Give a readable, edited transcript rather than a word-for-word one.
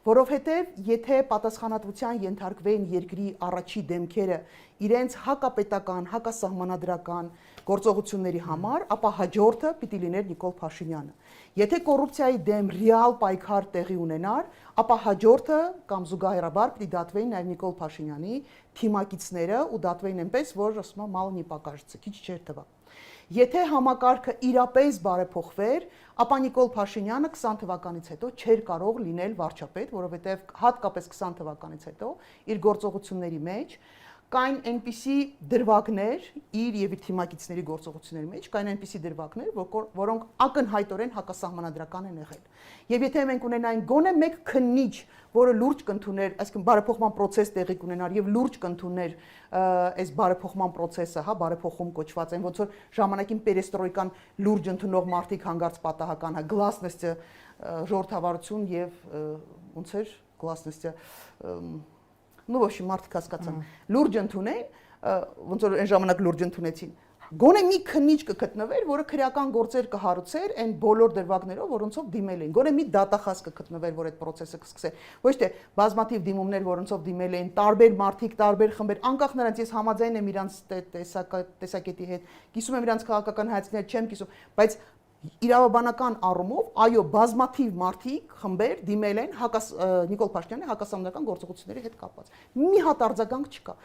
որովհետև եթե պատասխանատվության ենթարկվեն երկրի առաջի դեմքերը իրենց հակապետական, հակասահմանադրական գործողությունների համար, ապա հաջորդը պիտի լիներ Նիկոլ Փաշինյանը։ Եթե կոռուպցիայի դեմ ռեալ պայքար տեղի ունենար, ապա հաջորդը կամ զուգահեռաբար պիտի դատվեին նաև Նիկոլ Փաշինյանի թիմակիցները ու դատվեին այնպես, որ ասում եմ մալը մի պակաժ քիչ չէր տվա։ Եթե համակարգը իրապես բարեփոխվեր, ապա Նիկոլ Փաշինյանը 20 թվականից հետո չէր կարող լինել վարչապետ, որովհետև հատկապես 20 թվականից հետո իր գործողությունների մեջ կային այնպիսի դրվագներ իր եւ իր թիմակիցների գործողությունների մեջ, կային այնպիսի դրվագներ, որոնք ակնհայտորեն հակասահմանադրական են եղել։ Եվ եթե մենք ունենայինք գոնե մեկ քննիչ, որը լուրջ կընդուներ, այսինքն բարեփոխման process տեղի կունենար եւ լուրջ կընդուներ այս բարեփոխման process-ը, հա, բարեփոխում կոչված այն ոնց որ ժամանակին պերեստրոյկան լուրջ ընդունող մարդիկ հանգարց պատահական, հա, գլասնեսը ժողովրդավարություն եւ ոնց էր գլասնեսը ну, в общем, մարդիկ հասկացան, լուրջ ընդունեն, ոնց որ այն ժամանակ լուրջ ընդունեցին։ Գոնե մի քննիչ կգտնվեր, որը քրեական գործեր կհարուցեր այն բոլոր դրվագներով, որոնցով դիմել էին։ Գոնե մի դատախազ կգտնվեր, որ այդ process-ը կսկսեր։ Ոչ թե բազմաթիվ դիմումներ, որոնցով դիմել էին տարբեր մարդիկ, տարբեր խմբեր, անկախ նրանց ես համաձայն եմ իրանց տեսակետի հետ, կիսում եմ իրանց քաղաքական հայացքները, չեմ կիսում, բայց իրավաբանական առումով, այո, բազմաթիվ մարդիկ, խմբեր դիմել են Նիկոլ Փաշինյանի հակասահմանադրական գործողությունների հետ կապված։ Մի հատ արձագանք չկա։